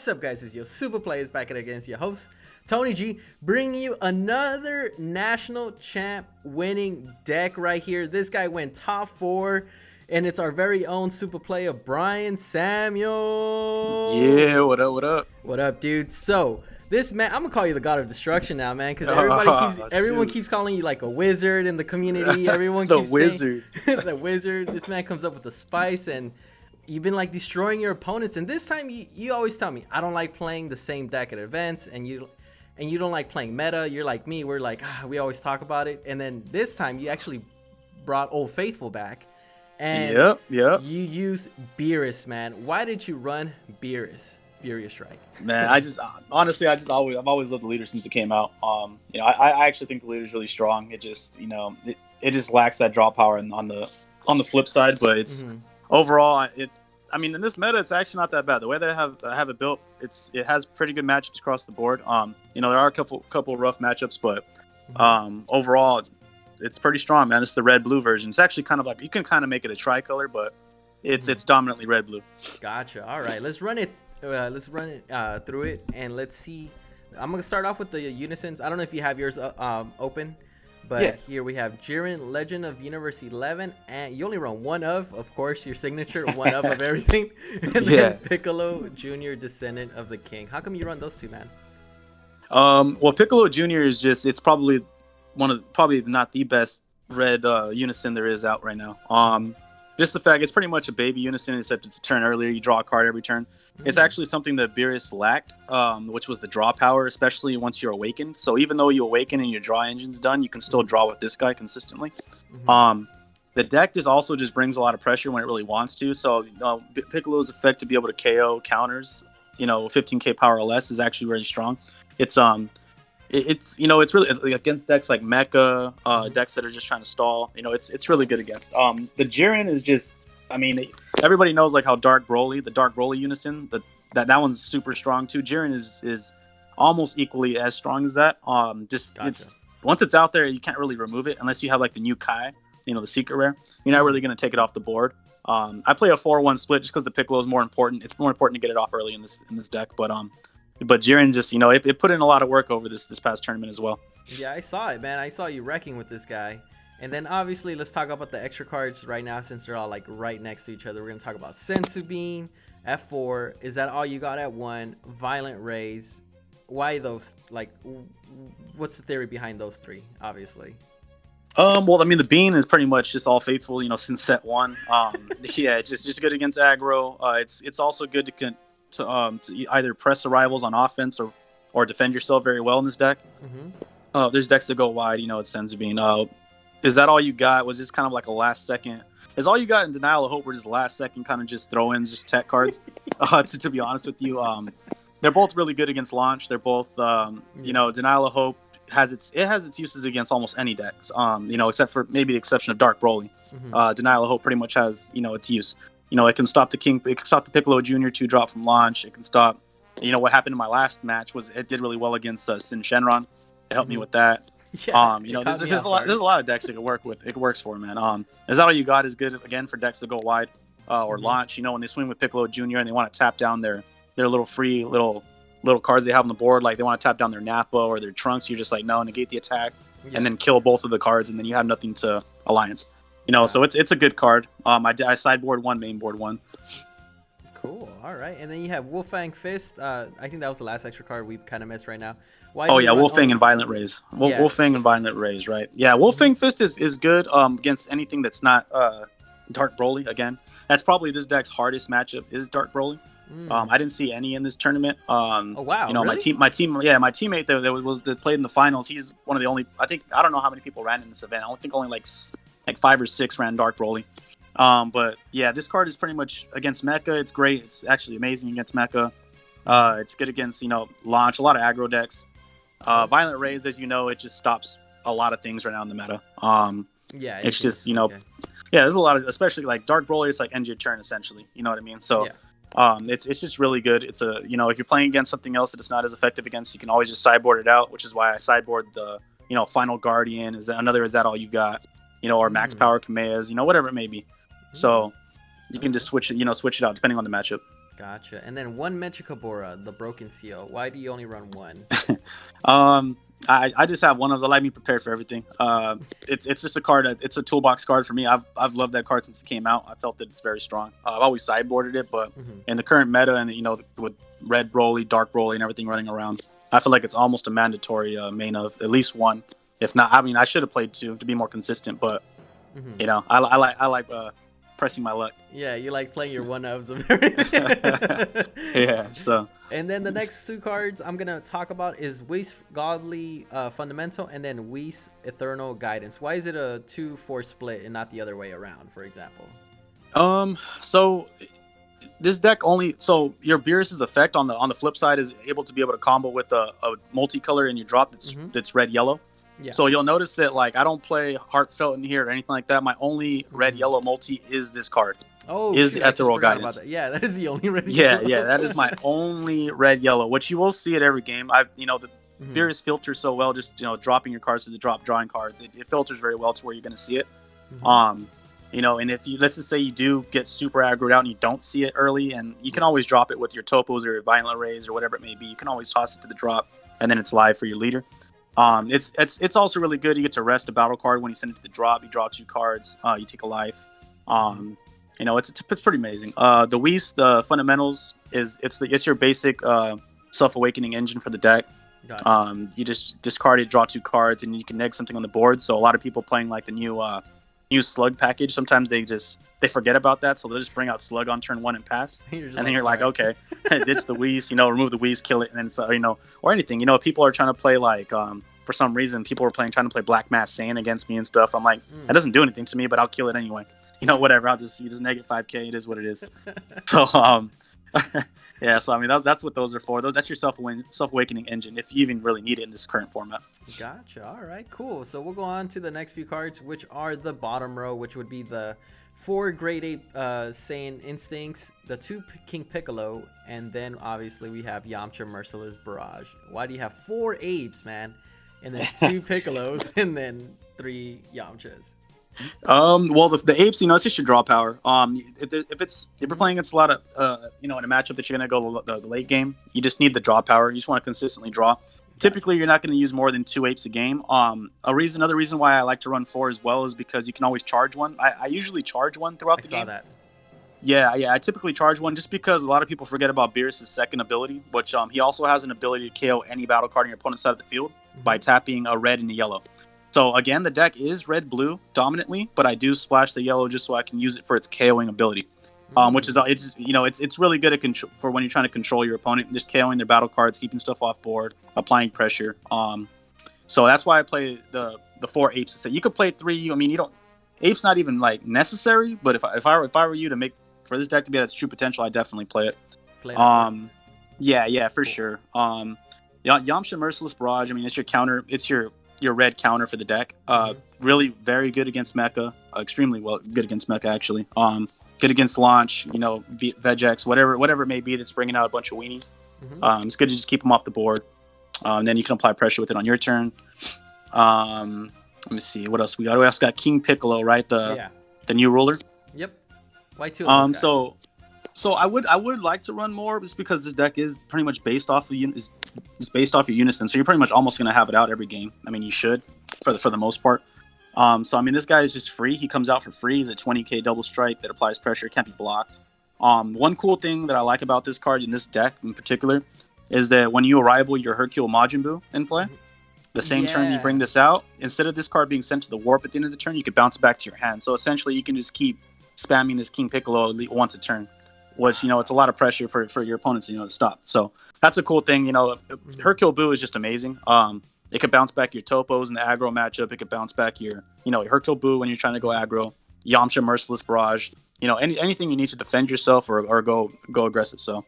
What's up, guys? It's your Supah Playaz back at it against your host, Tony G, bringing you another national champ winning deck right here. This guy went top 4, and it's our very own Supah player, Brian Samuel. Yeah, what up, what up? What up, dude? So, this man, I'm gonna call you the god of destruction now, man, because everyone keeps calling you like a wizard in the community. Everyone the keeps wizard. saying the wizard. This man comes up with the spice, and you've been like destroying your opponents. And this time, you always tell me I don't like playing the same deck at events, and you don't like playing meta. You're like me. We're like we always talk about it. And then this time, you actually brought Old Faithful back, and Yep. you use Beerus, man. Why did you run Beerus? Furious, right? Man, I've always loved the leader since it came out. I actually think the leader is really strong. It just, it just lacks that draw power on the flip side. But it's overall, in this meta, it's actually not that bad. The way that I have it built, it has pretty good matchups across the board. There are a couple rough matchups, but overall, it's pretty strong, man. This is the red-blue version. It's actually kind of like, you can kind of make it a tricolor, but it's dominantly red-blue. Gotcha. All right, let's run it. Through it, and let's see. I'm gonna start off with the unisons. I don't know if you have yours open, but Here we have Jiren, Legend of Universe 11, and you only run one of course, your signature, one of everything, and then Piccolo Junior, Descendant of the King. How come you run those two, man? Well, Piccolo Junior is it's probably probably not the best red unison there is out right now. Just the fact it's pretty much a baby unison, except it's a turn earlier. You draw a card every turn. It's actually something that Beerus lacked, which was the draw power, especially once you're awakened. So even though you awaken and your draw engine's done, you can still draw with this guy consistently. The deck also brings a lot of pressure when it really wants to. So Piccolo's effect to be able to KO counters, 15k power or less is actually very strong. It's really against decks like Mecha, decks that are just trying to stall. It's really good against. The Jiren is just, everybody knows like how the Dark Broly unison, that one's super strong too. Jiren is almost equally as strong as that. It's once it's out there, you can't really remove it unless you have like the new Kai, the secret rare. You're not really gonna take it off the board. I play a 4-1 split just because the Piccolo is more important. It's more important to get it off early in this deck, but Jiren just, it put in a lot of work over this past tournament as well. Yeah, I saw it, man. I saw you wrecking with this guy. And then obviously, let's talk about the extra cards right now since they're all like right next to each other. We're going to talk about Senzu Bean, F4. Is that all you got at 1? Violent Rays. Why those? Like, what's the theory behind those 3, obviously? Well, the Bean is pretty much just all faithful, since set 1. It's just good against aggro. It's also good to either press the rivals on offense or defend yourself very well in this deck. There's decks that go wide, it's Senzu Bean. Is that all you got? Was just kind of like a last second? Is all you got in Denial of Hope were just last second kind of just throw-ins, just tech cards? To be honest with you, they're both really good against launch. They're both, Denial of Hope has its uses against almost any decks, except for maybe the exception of Dark Broly. Denial of Hope pretty much has, its use. It can stop the Piccolo Junior 2-drop from launch. It can stop, what happened in my last match was it did really well against Sin Shenron. It helped me with that. Yeah, there's a lot of decks it could work with. It works for, man. Is that all you got? Is good again for decks that go wide or launch. When they swing with Piccolo Junior and they want to tap down their little free little cards they have on the board, like they want to tap down their Nappa or their Trunks. You're just like, no, negate the attack and then kill both of the cards, and then you have nothing to Alliance. So it's a good card. I sideboard 1, mainboard 1. Cool. All right, and then you have Wolfang Fist. I think that was the last extra card we kind of missed right now. Wolfang and Violent Rays. Wolfang and Violent Rays, right? Yeah, Wolfang Fist is good against anything that's not Dark Broly. Again, that's probably this deck's hardest matchup is Dark Broly. I didn't see any in this tournament. Oh wow! Really? my teammate that played in the finals. He's one of the only. I don't know how many people ran in this event. I think only like 5 or 6 ran Dark Broly. But yeah, this card is pretty much against Mecha. It's great. It's actually amazing against Mecha. It's good against launch. A lot of aggro decks. Violent Rays, as it just stops a lot of things right now in the meta. It's just there's a lot of, especially like Dark Broly. It's like end your turn essentially. You know what I mean? So it's just really good. It's a if you're playing against something else that it's not as effective against, you can always just sideboard it out, which is why I sideboard the Final Guardian. Is that all you got? Or max power Kameas, whatever it may be. So you can just switch it out depending on the matchup. Gotcha. And then one Mechikabura, the Broken Seal. Why do you only run one? I just have one of those. I like me prepared for everything. It's just a card. It's a toolbox card for me. I've loved that card since it came out. I felt that it's very strong. I've always sideboarded it, but in the current meta and with red Broly, dark Broly, and everything running around, I feel like it's almost a mandatory main of at least one. If not, I mean, I should have played two to be more consistent, but I like pressing my luck. Yeah, you like playing your one-ups of everything. Yeah, so. And then the next two cards I'm going to talk about is Whis Godly Fundamental and then Whis Eternal Guidance. Why is it a 2-4 split and not the other way around, for example? So this deck so your Beerus' effect on the flip side is able to be able to combo with a multicolor in your drop that's red-yellow. Yeah. So you'll notice that like I don't play Heartfelt in here or anything like that. My only red-yellow multi is this card. Oh, is the Ethereal Guidance. That. Yeah, that is the only red. Yeah, that is my only red-yellow, which you will see at every game. The Beerus filters so well, just dropping your cards to the drop, drawing cards. It filters very well to where you're going to see it. And if let's just say you do get super aggroed out and you don't see it early, and you can always drop it with your topos or your violent rays or whatever it may be. You can always toss it to the drop, and then it's live for your leader. It's also really good. You get to rest a battle card when you send it to the drop. You draw 2 cards. You take a life. It's pretty amazing. The Whis, the fundamentals it's your basic self-awakening engine for the deck. Gotcha. You just discard it, draw 2 cards, and you can neg something on the board. So a lot of people playing like the new slug package, sometimes they forget about that, so they'll just bring out slug on turn 1 and pass, and then you're like, okay, ditch the Whis, remove the Whis, kill it, and then so or anything. People are trying to play like for some reason people were trying to play Black Mass Saiyan against me and stuff. I'm like, that doesn't do anything to me, but I'll kill it anyway. Whatever. You just neg it 5k. It is what it is. So yeah. So I mean that's what those are for. That's your self-awakening engine if you even really need it in this current format. Gotcha. All right. Cool. So we'll go on to the next few cards, which are the bottom row, which would be the 4 Grade 8 Saiyan Instincts, the 2 King Piccolo, and then obviously we have Yamcha Merciless Barrage. Why do you have 4 apes, man? And then 2 Piccolos and then 3 Yamchas? Well, the apes, it's just your draw power. If you're playing against a lot of, in a matchup that you're gonna go the late game, you just need the draw power. You just want to consistently draw. Typically, you're not going to use more than 2 apes a game. Another reason why I like to run 4 as well is because you can always charge one. I usually charge one throughout the game. I saw that. Yeah, I typically charge one just because a lot of people forget about Beerus' second ability, which he also has an ability to KO any battle card on your opponent's side of the field by tapping a red and a yellow. So again, the deck is red-blue dominantly, but I do splash the yellow just so I can use it for its KOing ability. Which is it's really good at for when you're trying to control your opponent, just KOing their battle cards, keeping stuff off board, applying pressure. So that's why I play the 4 apes. So you could play 3. I mean, you don't apes not even like necessary, but if I were you to make for this deck to be at its true potential, I definitely play it. Yeah, for sure. Yamcha Merciless Barrage. I mean, it's your counter. It's your red counter for the deck. Really very good against Mecha. Extremely good against Mecha actually. Good against launch, Vegex, whatever it may be that's bringing out a bunch of weenies. It's good to just keep them off the board. And then you can apply pressure with it on your turn. Let me see, what else we got? We also got King Piccolo, right? The new ruler. Yep. Why 2 of those guys? So I would like to run more just because this deck is pretty much based off of based off your Unison. So you're pretty much almost gonna have it out every game. I mean, you should for the most part. So I mean, this guy is just free. He comes out for free. He's a 20k double strike that applies pressure. Can't be blocked. One cool thing that I like about this card in this deck in particular is that when you arrival your Hercule Majin Buu in play, the same turn you bring this out, instead of this card being sent to the warp at the end of the turn, you could bounce it back to your hand. So essentially, you can just keep spamming this King Piccolo once a turn, which it's a lot of pressure for your opponents to stop. So that's a cool thing. Hercule Buu is just amazing. It could bounce back your topos in the aggro matchup. It could bounce back your, Hercule Buu when you're trying to go aggro. Yamcha Merciless Barrage. Anything you need to defend yourself or go aggressive. So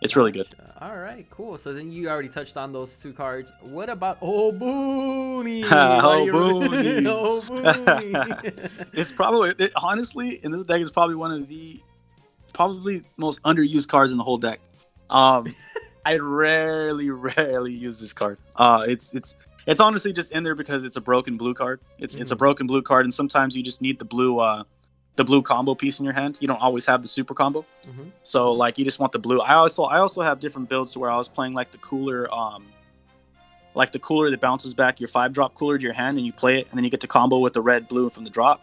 it's really good. All right, cool. So then you already touched on those 2 cards. What about Obuni? Obuni. It's honestly, in this deck, is probably one of the most underused cards in the whole deck. I rarely use this card. It's honestly just in there because it's a broken blue card. It's a broken blue card, and sometimes you just need the blue the blue combo piece in your hand. You don't always have the super combo. Mm-hmm. So like you just want the blue. I also have different builds to where I was playing like the cooler that bounces back your 5-drop cooler to your hand, and you play it, and then you get to combo with the red blue from the drop.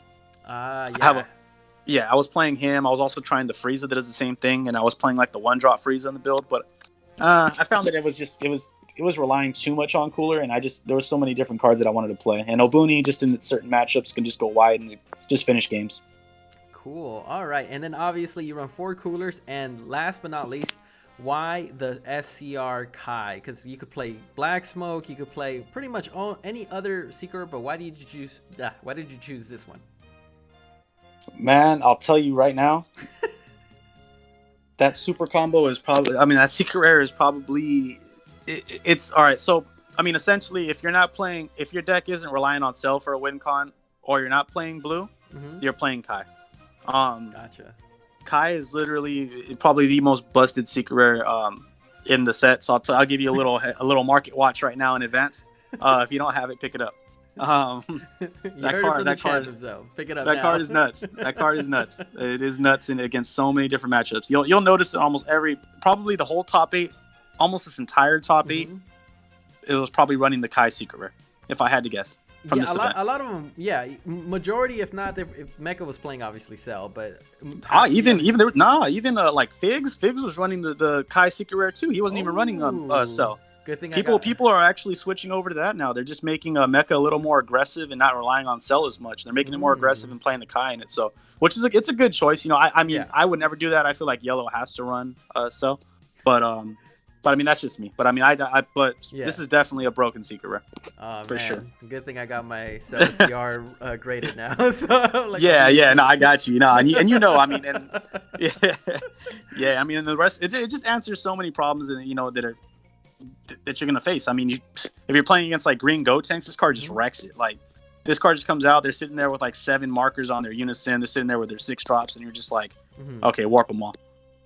Yeah. I was playing him. I was also trying the Frieza that does the same thing, and I was playing like the 1-drop Frieza in the build, but I found that it was relying too much on cooler, and there were so many different cards that I wanted to play, and Obuni just in certain matchups can just go wide and just finish games. Cool. All right, and then obviously you run 4 coolers, and last but not least, why the SCR Kai? Because you could play Black Smoke, you could play pretty much any other secret, but why did you choose this one? Man, I'll tell you right now, that super combo is probably, that secret rare is probably, it's all right. So, essentially, if your deck isn't relying on Cell for a win con, or you're not playing blue, you're playing Kai. Gotcha. Kai is literally probably the most busted secret rare in the set. So I'll give you a little market watch right now in advance. If you don't have it, pick it up. That card, pick it up. That card is nuts. That card is nuts. It is nuts against so many different matchups. You'll notice almost probably the whole top 8, almost this entire top 8, it was probably running the Kai secret rare, if I had to guess. A lot of them, majority, if not, if Mecha was playing obviously Cell, but like Figs was running the Kai secret rare too. He wasn't even running Cell. Good thing people are actually switching over to that now. They're just making Mecha a little more aggressive and not relying on Cell as much. They're making it more aggressive and playing the Kai in it. So, it's a good choice. I would never do that. I feel like Yellow has to run Cell, but that's just me. But this is definitely a broken secret rare. For sure. Good thing I got my CR graded now. So no, I got you. And and the rest, it just answers so many problems that you're gonna face. If you're playing against like green Goat Tanks, this card just wrecks it. Like this card just comes out, they're sitting there with like 7 markers on their Unison, they're sitting there with their 6 drops, and you're just like, okay, warp them all.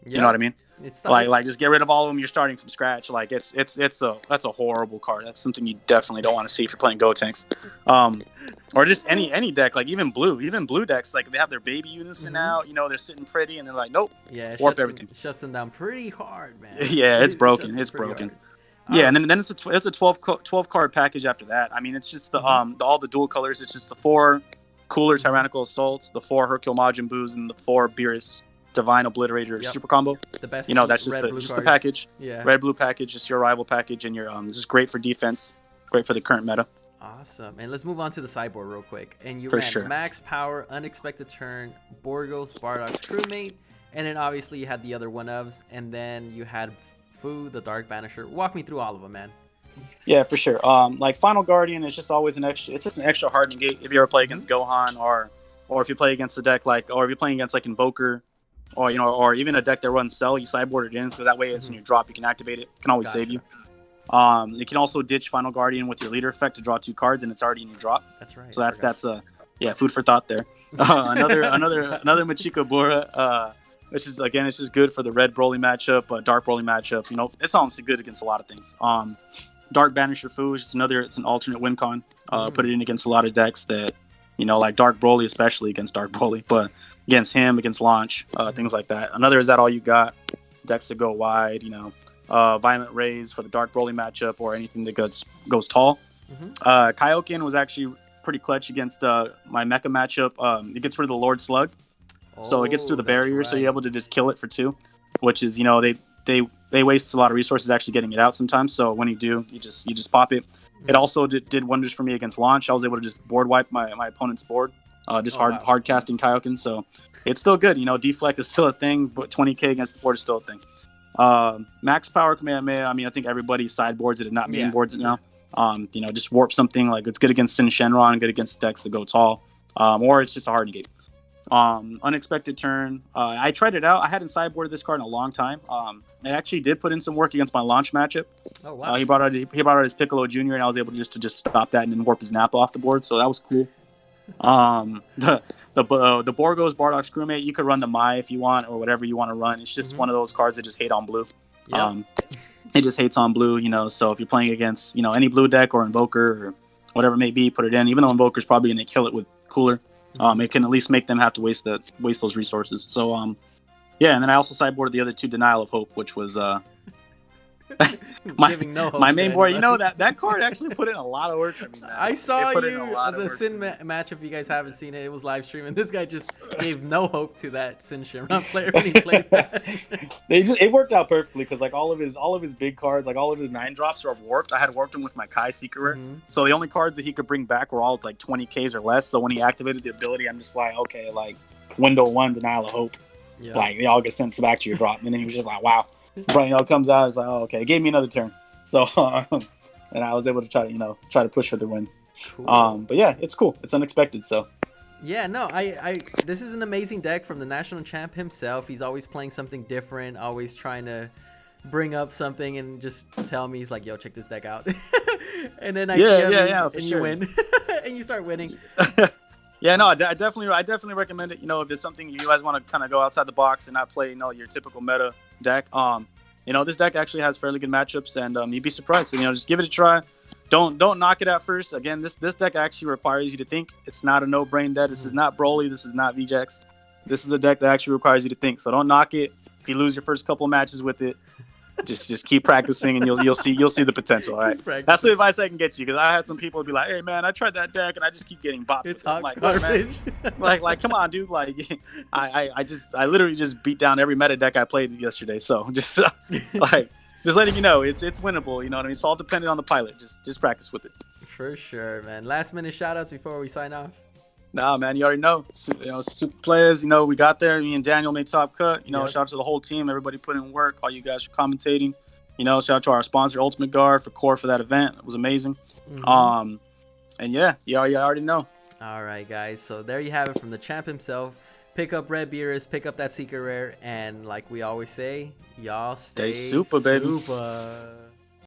You know what I mean? It's like just get rid of all of them. You're starting from scratch. Like that's a horrible card. That's something you definitely don't want to see if you're playing Goat Tanks, or just any deck. Like even blue decks, like they have their baby Unison out. They're sitting pretty, and they're like, nope, warp everything. Shuts them down pretty hard, man. Yeah, it's broken. It's broken. Yeah, and then it's a 12 card package after that. It's just the all the dual colors. It's just the 4 cooler Tyrannical Assaults, the 4 Hercule Majin Boos, and the 4 Beerus Divine Obliterator super combo. The best. That's just the package. Yeah. Red blue package, just your rival package, and your this is great for defense, great for the current meta. Awesome. And let's move on to the sideboard real quick. And you ran Max Power, Unexpected Turn, Borgos, Bardock's Crewmate, and then obviously you had the other one-ofs, and then you had Fu, the Dark Banisher. Walk me through all of them, man. Yeah, for sure. Like Final Guardian is just always an extra hard negate if you ever play against Gohan, or if you play against the deck or if you're playing against like Invoker, or even a deck that runs Cell, you sideboard it in, so that way it's in your drop, you can activate it. It can always save you. You can also ditch Final Guardian with your leader effect to draw 2 cards, and it's already in your drop. That's right. So that's food for thought there. Another Machiko Bora, which is again, it's just good for the red Broly matchup, dark Broly matchup. It's honestly good against a lot of things. Dark Banisher Fu is just it's an alternate win con. Put it in against a lot of decks that, like Dark Broly, especially against Dark Broly, but against him, against Launch, things like that. Another is that all you got, decks that go wide, Violent Rays for the Dark Broly matchup, or anything that goes tall. Kaioken was actually pretty clutch against my Mecha matchup. It gets rid of the Lord Slug. So it gets through the barrier, so you're able to just kill it for 2, which is, they waste a lot of resources actually getting it out sometimes. So when you do, you just pop it. It also did wonders for me against Launch. I was able to just board wipe my opponent's board, hard casting Kaioken. So it's still good. Deflect is still a thing, but 20k against the board is still a thing. Max Power Kamehameha, I think everybody sideboards it and not main boards it now. Just warp something. Like it's good against Sin Shenron, good against decks that go tall, or it's just a hard negate. Unexpected Turn. I tried it out. I hadn't sideboarded this card in a long time. It actually did put in some work against my Launch matchup. Oh wow! He brought out his Piccolo Junior, and I was able to just stop that and then warp his Nappa off the board. So that was cool. The Borgos Bardock's Crewmate, you could run the Mai if you want, or whatever you want to run. It's just one of those cards that just hate on blue. Yep. It just hates on blue, so if you're playing against, any blue deck or Invoker or whatever it may be, put it in. Even though Invoker's probably going to kill it with Cooler, It can at least make them have to waste those resources. So yeah, and then I also sideboarded the other 2 Denial of Hope, which was my main board. You know, that card actually put in a lot of work for me, man. I saw the Sin matchup. You guys haven't seen it. It was live streaming. This guy just gave no hope to that Sin Shamrock player when he played that. It worked out perfectly because like all of his big cards, like all of his 9-drops are warped. I had warped him with my Kai Secret Rare. So the only cards that he could bring back were all like 20Ks or less. So when he activated the ability, I'm just like, okay, like window 1 Denial of Hope. Yeah. Like they all get sent back to your drop. And then he was just like, wow. But comes out, it's like, oh, okay. It gave me another turn. So and I was able to try to push for the win. Cool. But yeah, it's cool. It's unexpected. So yeah, no, I this is an amazing deck from the national champ himself. He's always playing something different, always trying to bring up something and just tell me, he's like, yo, check this deck out. And then I see you win. And you start winning. Yeah, no, I definitely recommend it. If there's something you guys want to kind of go outside the box and not play, your typical meta deck, this deck actually has fairly good matchups, and you'd be surprised. So, just give it a try. Don't knock it at first. Again, this deck actually requires you to think. It's not a no-brain deck. This is not Broly. This is not VJax. This is a deck that actually requires you to think. So don't knock it. If you lose your first couple matches with it, just keep practicing, and you'll see the potential. All right, that's the advice I can get you, because I had some people be like, "Hey man, I tried that deck and I just keep getting bopped." It's hot like, garbage. like come on, dude. Like I literally just beat down every meta deck I played yesterday. So just letting you know, it's winnable. You know what I mean? It's all dependent on the pilot. Just practice with it. For sure, man. Last minute shout outs before we sign off. Nah, man, you already know. Super Playaz, we got there. Me and Daniel made top cut. Shout out to the whole team. Everybody put in work. All you guys for commentating. Shout out to our sponsor, Ultimate Guard, for core for that event. It was amazing. And yeah, you already know. All right, guys. So there you have it from the champ himself. Pick up Red Beerus, pick up that secret rare, and like we always say, y'all stay Supah, baby. Supah.